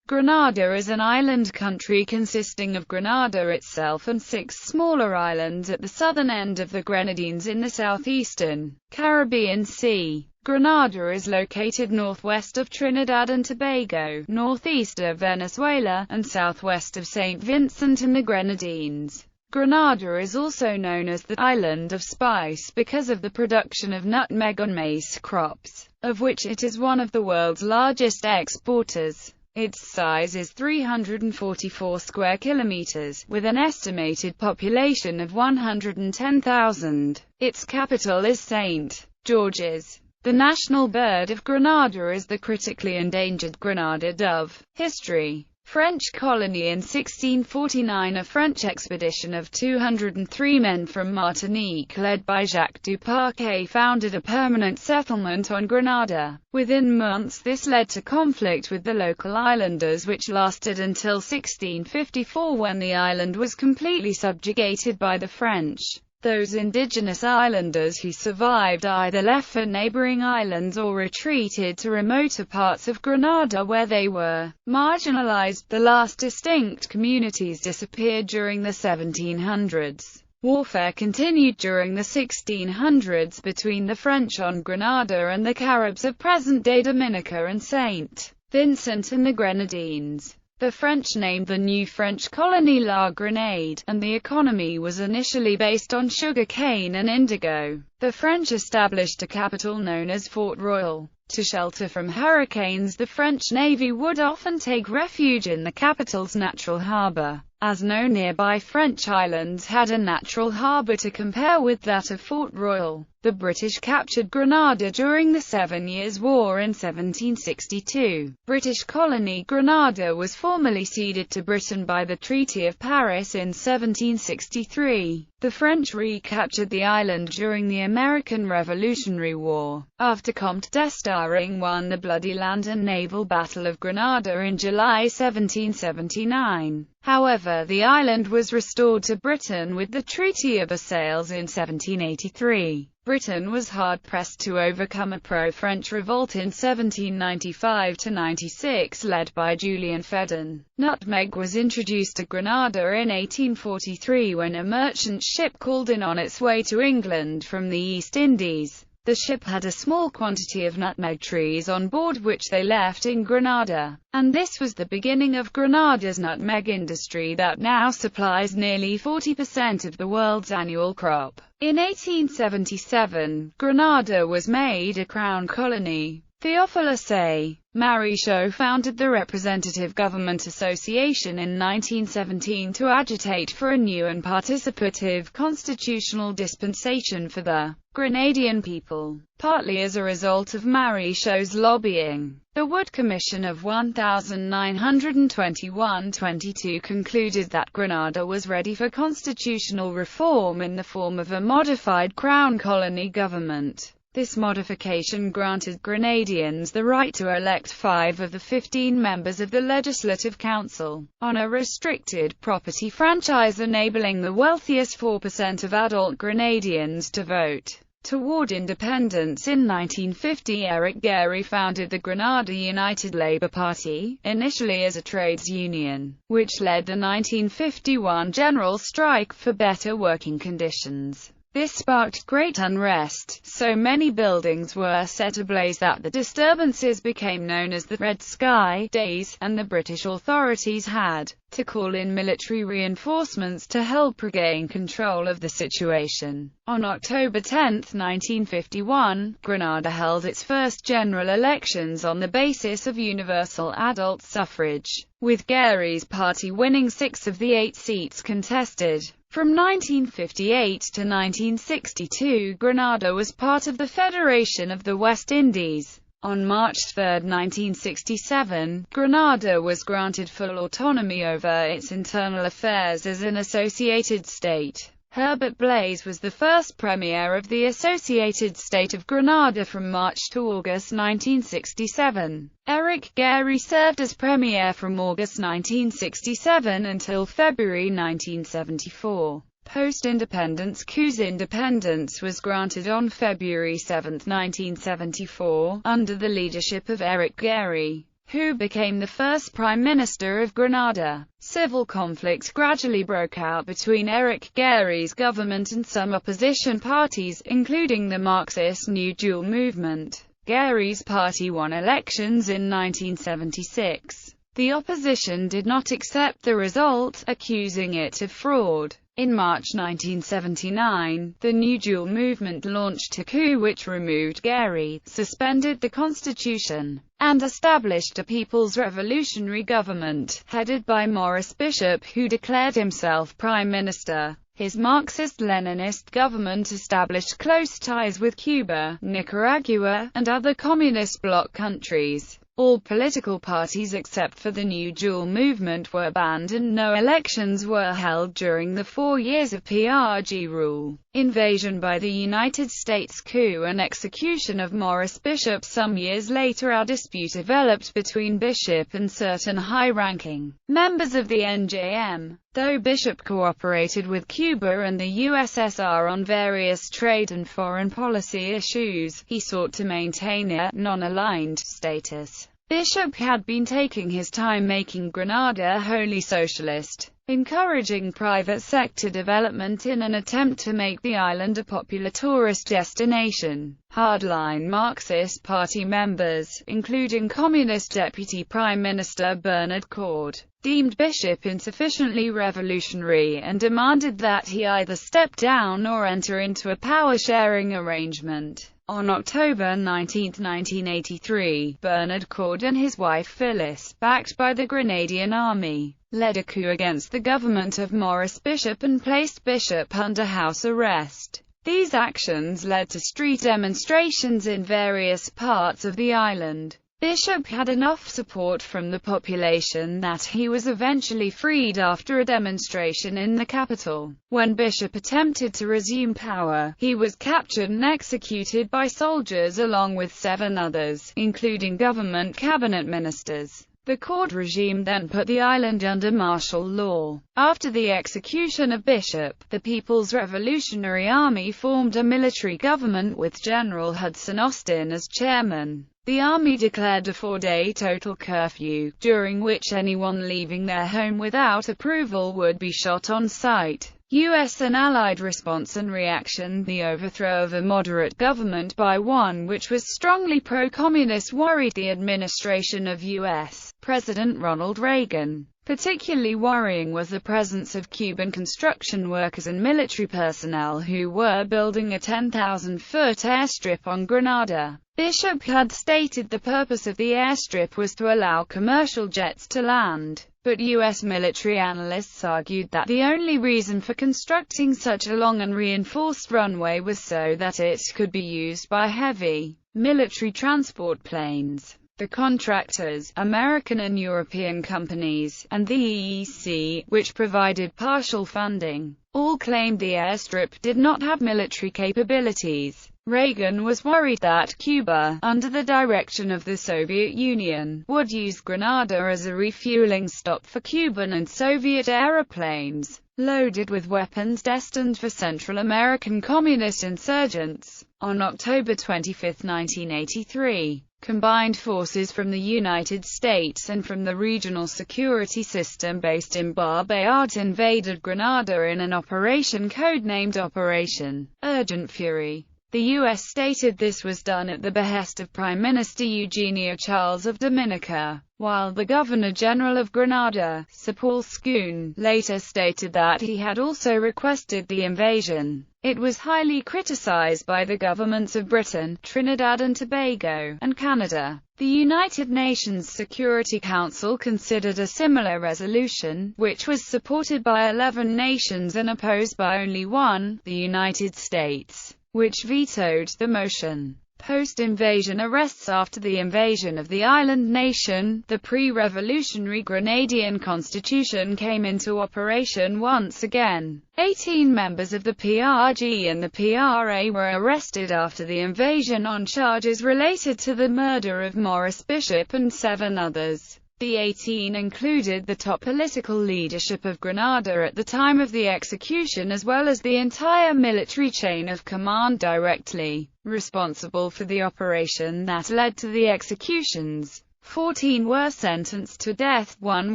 Grenada is an island country consisting of Grenada itself and 6 smaller islands at the southern end of the Grenadines in the southeastern Caribbean Sea. Grenada is located northwest of Trinidad and Tobago, northeast of Venezuela, and southwest of St. Vincent and the Grenadines. Grenada is also known as the Island of Spice because of the production of nutmeg and mace crops, of which it is one of the world's largest exporters. Its size is 344 square kilometers, with an estimated population of 110,000. Its capital is St. George's. The national bird of Grenada is the critically endangered Grenada dove. History: French colony in 1649. A French expedition of 203 men from Martinique led by Jacques du Parquet founded a permanent settlement on Grenada. Within months this led to conflict with the local islanders which lasted until 1654 when the island was completely subjugated by the French. Those indigenous islanders who survived either left for neighboring islands or retreated to remoter parts of Grenada where they were marginalized. The last distinct communities disappeared during the 1700s. Warfare continued during the 1600s between the French on Grenada and the Caribs of present-day Dominica and St. Vincent and the Grenadines. The French named the new French colony La Grenade, and the economy was initially based on sugar cane and indigo. The French established a capital known as Fort Royal. To shelter from hurricanes, the French Navy would often take refuge in the capital's natural harbor, as no nearby French islands had a natural harbor to compare with that of Fort Royal. The British captured Grenada during the 7 Years' War in 1762. British colony Grenada was formally ceded to Britain by the Treaty of Paris in 1763. The French recaptured the island during the American Revolutionary War, after Comte d'Estaing won the bloody land and naval battle of Grenada in July 1779. However, the island was restored to Britain with the Treaty of Versailles in 1783. Britain was hard-pressed to overcome a pro-French revolt in 1795–96 led by Julian Fedon. Nutmeg was introduced to Grenada in 1843 when a merchant ship called in on its way to England from the East Indies. The ship had a small quantity of nutmeg trees on board which they left in Grenada, and this was the beginning of Grenada's nutmeg industry that now supplies nearly 40% of the world's annual crop. In 1877, Grenada was made a crown colony. Theophilus A. Marichaux founded the Representative Government Association in 1917 to agitate for a new and participative constitutional dispensation for the Grenadian people. Partly as a result of Marichaux's lobbying, the Wood Commission of 1921–22 concluded that Grenada was ready for constitutional reform in the form of a modified Crown colony government. This modification granted Grenadians the right to elect 5 of the 15 members of the Legislative Council, on a restricted property franchise enabling the wealthiest 4% of adult Grenadians to vote. Toward independence in 1950, Eric Gairy founded the Grenada United Labour Party, initially as a trades union, which led the 1951 general strike for better working conditions. This sparked great unrest, so many buildings were set ablaze that the disturbances became known as the Red Sky Days, and the British authorities had to call in military reinforcements to help regain control of the situation. On October 10, 1951, Grenada held its first general elections on the basis of universal adult suffrage, with Gairy's party winning 6 of the 8 seats contested. From 1958 to 1962, Grenada was part of the Federation of the West Indies. On March 3, 1967, Grenada was granted full autonomy over its internal affairs as an associated state. Herbert Blaise was the first Premier of the Associated State of Grenada from March to August 1967. Eric Gairy served as Premier from August 1967 until February 1974. Post-independence Coups independence was granted on February 7, 1974, under the leadership of Eric Gairy. who became the first Prime Minister of Grenada. Civil conflict gradually broke out between Eric Gary's government and some opposition parties, including the Marxist New Deal movement. Gary's party won elections in 1976. The opposition did not accept the result, accusing it of fraud. In March 1979, the New Deal movement launched a coup which removed Gary, suspended the constitution, and established a People's Revolutionary Government, headed by Maurice Bishop, who declared himself Prime Minister. His Marxist-Leninist government established close ties with Cuba, Nicaragua, and other communist bloc countries. All political parties except for the New Deal movement were banned and no elections were held during the 4 years of PRG rule. Invasion by the United States, coup and execution of Maurice Bishop. Some years later a dispute developed between Bishop and certain high-ranking members of the NJM. Though Bishop cooperated with Cuba and the USSR on various trade and foreign policy issues, he sought to maintain a non-aligned status. Bishop had been taking his time making Grenada wholly socialist, encouraging private sector development in an attempt to make the island a popular tourist destination. Hardline Marxist Party members, including Communist Deputy Prime Minister Bernard Cord, deemed Bishop insufficiently revolutionary and demanded that he either step down or enter into a power-sharing arrangement. On October 19, 1983, Bernard Cord and his wife Phyllis, backed by the Grenadian army, led a coup against the government of Maurice Bishop and placed Bishop under house arrest. These actions led to street demonstrations in various parts of the island. Bishop had enough support from the population that he was eventually freed after a demonstration in the capital. When Bishop attempted to resume power, he was captured and executed by soldiers along with 7 others, including government cabinet ministers. The Cord regime then put the island under martial law. After the execution of Bishop, the People's Revolutionary Army formed a military government with General Hudson Austin as chairman. The army declared a 4-day total curfew, during which anyone leaving their home without approval would be shot on sight. U.S. and Allied response and reaction. The overthrow of a moderate government by one which was strongly pro-communist worried the administration of U.S. President Ronald Reagan. Particularly worrying was the presence of Cuban construction workers and military personnel who were building a 10,000-foot airstrip on Grenada. Bishop had stated the purpose of the airstrip was to allow commercial jets to land, but U.S. military analysts argued that the only reason for constructing such a long and reinforced runway was so that it could be used by heavy military transport planes. The contractors, American and European companies, and the EEC, which provided partial funding, all claimed the airstrip did not have military capabilities. Reagan was worried that Cuba, under the direction of the Soviet Union, would use Grenada as a refueling stop for Cuban and Soviet aeroplanes, loaded with weapons destined for Central American communist insurgents. On October 25, 1983, combined forces from the United States and from the regional security system based in Barbados invaded Grenada in an operation codenamed Operation Urgent Fury. The U.S. stated this was done at the behest of Prime Minister Eugenio Charles of Dominica, while the Governor-General of Grenada, Sir Paul Scoon, later stated that he had also requested the invasion. It was highly criticized by the governments of Britain, Trinidad and Tobago, and Canada. The United Nations Security Council considered a similar resolution, which was supported by 11 nations and opposed by only one, the United States, which vetoed the motion. Post-invasion arrests. After the invasion of the island nation, the pre-revolutionary Grenadian constitution came into operation once again. 18 members of the PRG and the PRA were arrested after the invasion on charges related to the murder of Maurice Bishop and 7 others. The 18 included the top political leadership of Grenada at the time of the execution as well as the entire military chain of command directly responsible for the operation that led to the executions. 14 were sentenced to death, 1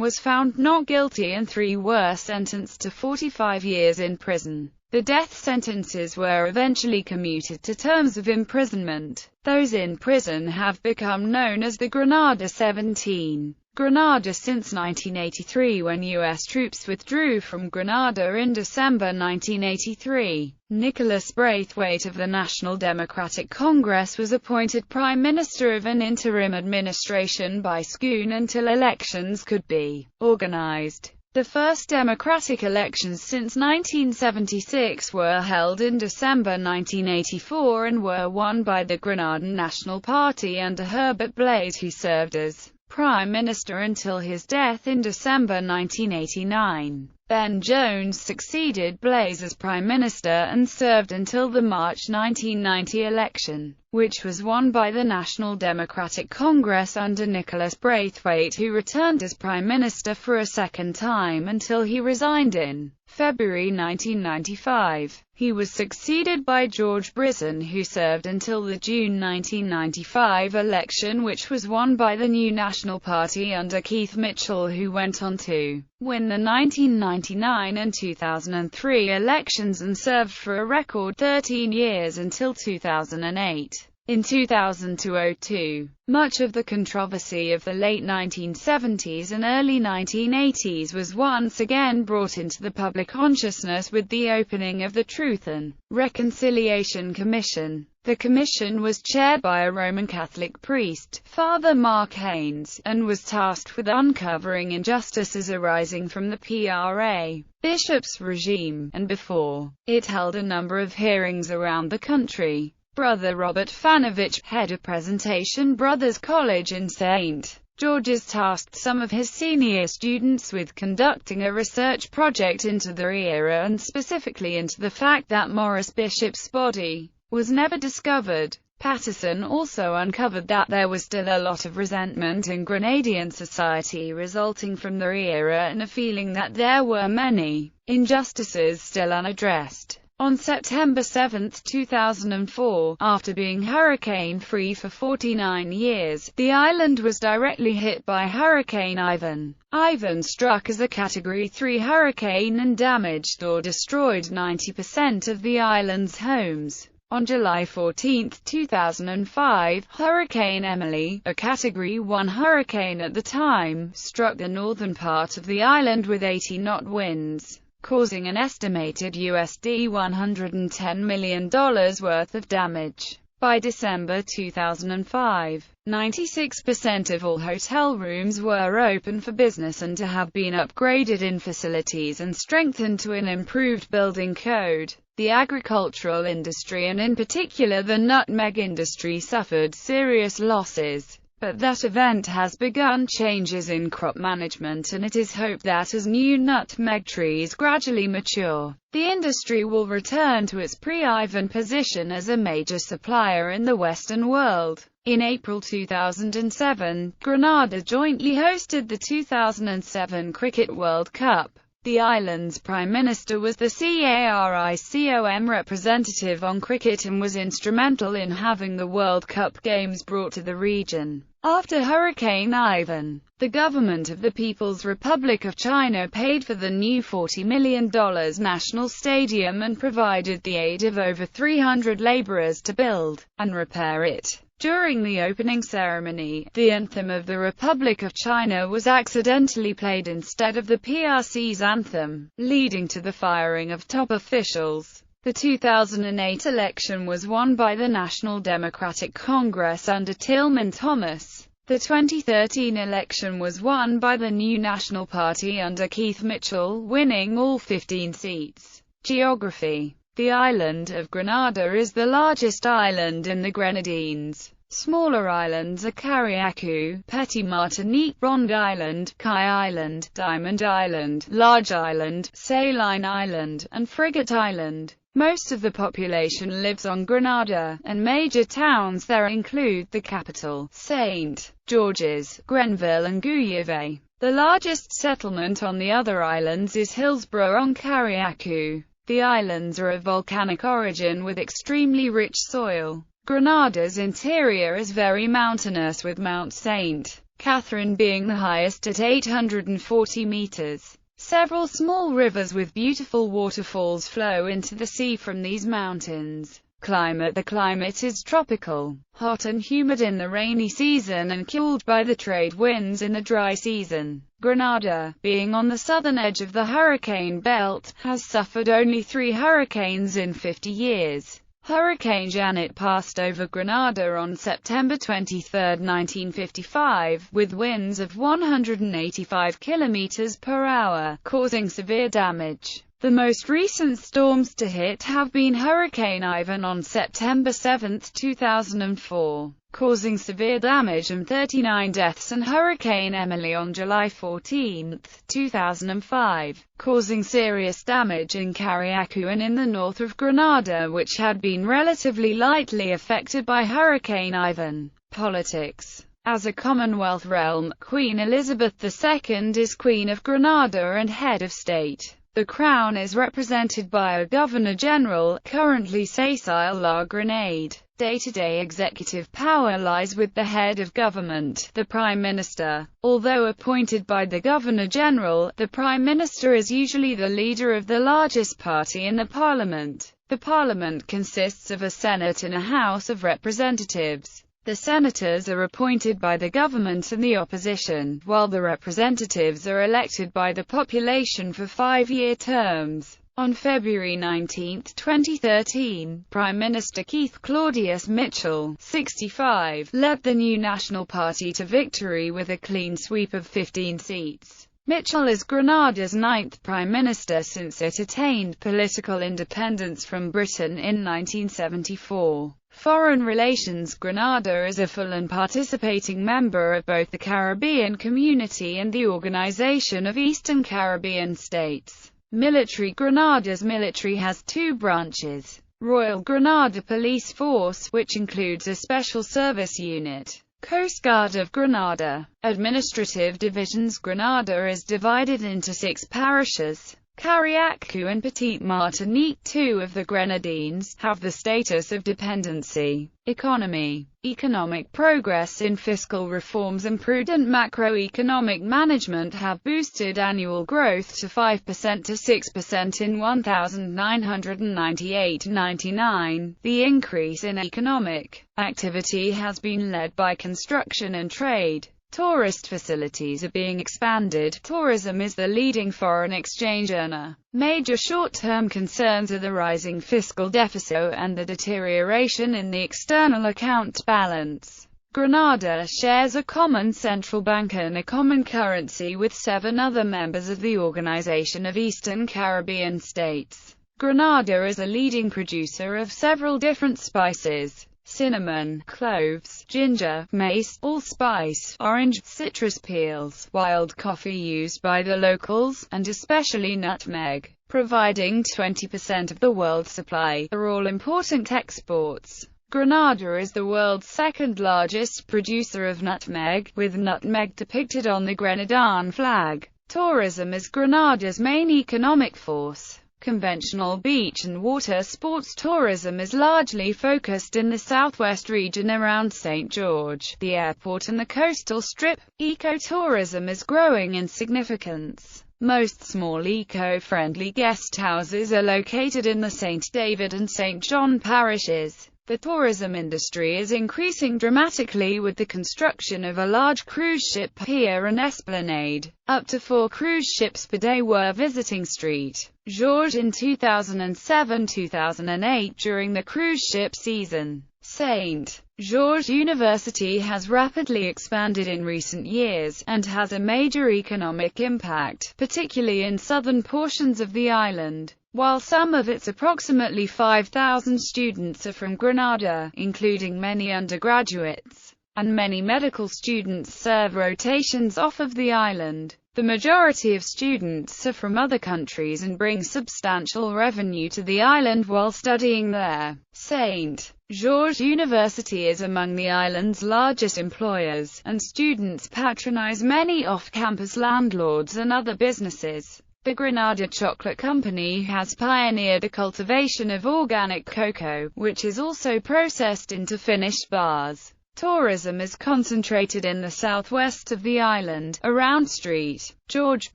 was found not guilty and 3 were sentenced to 45 years in prison. The death sentences were eventually commuted to terms of imprisonment. Those in prison have become known as the Grenada 17. Grenada since 1983, when U.S. troops withdrew from Grenada in December 1983. Nicholas Braithwaite of the National Democratic Congress was appointed Prime Minister of an interim administration by SKopp until elections could be organized. The first democratic elections since 1976 were held in December 1984 and were won by the Grenadan National Party under Herbert Blaize, who served as Prime Minister until his death in December 1989. Ben Jones succeeded Blaize as Prime Minister and served until the March 1990 election, which was won by the National Democratic Congress under Nicholas Braithwaite, who returned as Prime Minister for a second time until he resigned in February 1995. He was succeeded by George Brisson, who served until the June 1995 election, which was won by the New National Party under Keith Mitchell, who went on to win the 1999 and 2003 elections and served for a record 13 years until 2008. In 2000–02, much of the controversy of the late 1970s and early 1980s was once again brought into the public consciousness with the opening of the Truth and Reconciliation Commission. The commission was chaired by a Roman Catholic priest, Father Mark Haynes, and was tasked with uncovering injustices arising from the PRA bishop's regime, and before it held a number of hearings around the country. Brother Robert Fanovich, head of Presentation Brothers College in St. George's, tasked some of his senior students with conducting a research project into the era and specifically into the fact that Maurice Bishop's body was never discovered. Patterson also uncovered that there was still a lot of resentment in Grenadian society resulting from the era and a feeling that there were many injustices still unaddressed. On September 7, 2004, after being hurricane-free for 49 years, the island was directly hit by Hurricane Ivan. Ivan struck as a Category 3 hurricane and damaged or destroyed 90% of the island's homes. On July 14, 2005, Hurricane Emily, a Category 1 hurricane at the time, struck the northern part of the island with 80-knot winds, causing an estimated USD $110 million worth of damage. By December 2005, 96% of all hotel rooms were open for business and to have been upgraded in facilities and strengthened to an improved building code. The agricultural industry, and in particular the nutmeg industry, suffered serious losses. But that event has begun changes in crop management, and it is hoped that as new nutmeg trees gradually mature, the industry will return to its pre-Ivan position as a major supplier in the Western world. In April 2007, Grenada jointly hosted the 2007 Cricket World Cup. The island's Prime Minister was the CARICOM representative on cricket and was instrumental in having the World Cup games brought to the region. After Hurricane Ivan, the government of the People's Republic of China paid for the new $40 million national stadium and provided the aid of over 300 laborers to build and repair it. During the opening ceremony, the anthem of the Republic of China was accidentally played instead of the PRC's anthem, leading to the firing of top officials. The 2008 election was won by the National Democratic Congress under Tillman Thomas. The 2013 election was won by the New National Party under Keith Mitchell, winning all 15 seats. Geography. The island of Grenada is the largest island in the Grenadines. Smaller islands are Carriacou, Petit Martinique, Ronde Island, Kai Island, Diamond Island, Large Island, Saline Island, and Frigate Island. Most of the population lives on Grenada, and major towns there include the capital, St. George's, Grenville and Guyave. The largest settlement on the other islands is Hillsborough on Carriacou. The islands are of volcanic origin with extremely rich soil. Grenada's interior is very mountainous, with Mount St. Catherine being the highest at 840 meters. Several small rivers with beautiful waterfalls flow into the sea from these mountains. Climate: the climate is tropical, hot and humid in the rainy season and cooled by the trade winds in the dry season. Grenada, being on the southern edge of the hurricane belt, has suffered only 3 hurricanes in 50 years. Hurricane Janet passed over Grenada on September 23, 1955, with winds of 185 km per hour, causing severe damage. The most recent storms to hit have been Hurricane Ivan on September 7, 2004, causing severe damage and 39 deaths, and Hurricane Emily on July 14, 2005, causing serious damage in Carriacou in the north of Grenada, which had been relatively lightly affected by Hurricane Ivan. Politics. As a Commonwealth realm, Queen Elizabeth II is Queen of Grenada and head of state. The Crown is represented by a Governor-General, currently Cécile La Grenade. Day-to-day executive power lies with the head of government, the Prime Minister. Although appointed by the Governor-General, the Prime Minister is usually the leader of the largest party in the Parliament. The Parliament consists of a Senate and a House of Representatives. The senators are appointed by the government and the opposition, while the representatives are elected by the population for 5-year terms. On February 19, 2013, Prime Minister Keith Claudius Mitchell, 65, led the New National Party to victory with a clean sweep of 15 seats. Mitchell is Grenada's 9th Prime Minister since it attained political independence from Britain in 1974. Foreign relations: Grenada is a full and participating member of both the Caribbean Community and the Organization of Eastern Caribbean States. Military: Grenada's military has 2 branches. Royal Grenada Police Force, which includes a special service unit. Coast Guard of Grenada. Administrative divisions: Grenada is divided into 6 parishes. Carriacou and Petite Martinique, 2 of the Grenadines, have the status of dependency. Economy. Economic progress in fiscal reforms and prudent macroeconomic management have boosted annual growth to 5% to 6% in 1998-99. The increase in economic activity has been led by construction and trade. Tourist facilities are being expanded. Tourism is the leading foreign exchange earner. Major short-term concerns are the rising fiscal deficit and the deterioration in the external account balance. Grenada shares a common central bank and a common currency with 7 other members of the Organization of Eastern Caribbean States. Grenada is a leading producer of several different spices: cinnamon, cloves, ginger, mace, allspice, orange, citrus peels, wild coffee used by the locals, and especially nutmeg, providing 20% of the world's supply, are all important exports. Grenada is the world's 2nd largest producer of nutmeg, with nutmeg depicted on the Grenadian flag. Tourism is Grenada's main economic force. Conventional beach and water sports tourism is largely focused in the southwest region around St. George, the airport and the coastal strip. Ecotourism is growing in significance. Most small eco-friendly guest houses are located in the St. David and St. John parishes. The tourism industry is increasing dramatically with the construction of a large cruise ship pier and esplanade. Up to 4 cruise ships per day were visiting St. George in 2007-2008 during the cruise ship season. St. George University has rapidly expanded in recent years, and has a major economic impact, particularly in southern portions of the island. While some of its approximately 5,000 students are from Grenada, including many undergraduates, and many medical students serve rotations off of the island, the majority of students are from other countries and bring substantial revenue to the island while studying there. St. George University is among the island's largest employers, and students patronize many off-campus landlords and other businesses. The Grenada Chocolate Company has pioneered the cultivation of organic cocoa, which is also processed into finished bars. Tourism is concentrated in the southwest of the island, around St. George,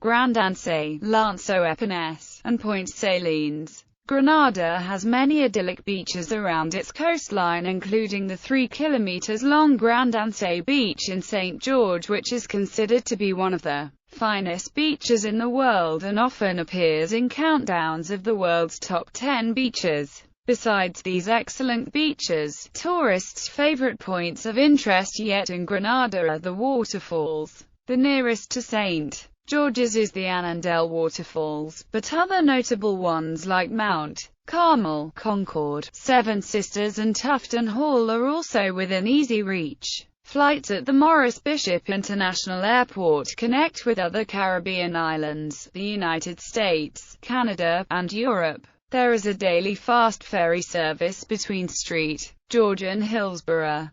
Grand Anse, Lançon Epinès, and Point Salines. Grenada has many idyllic beaches around its coastline, including the 3 kilometers long Grand Anse beach in St. George, which is considered to be one of the finest beaches in the world and often appears in countdowns of the world's top 10 beaches. Besides these excellent beaches, tourists' favorite points of interest yet in Grenada are the waterfalls. The nearest to St. George's is the Anandel waterfalls, but other notable ones like Mount Carmel, Concord, Seven Sisters and Tufton Hall are also within easy reach. Flights at the Maurice Bishop International Airport connect with other Caribbean islands, the United States, Canada, and Europe. There is a daily fast ferry service between St. George and Hillsborough.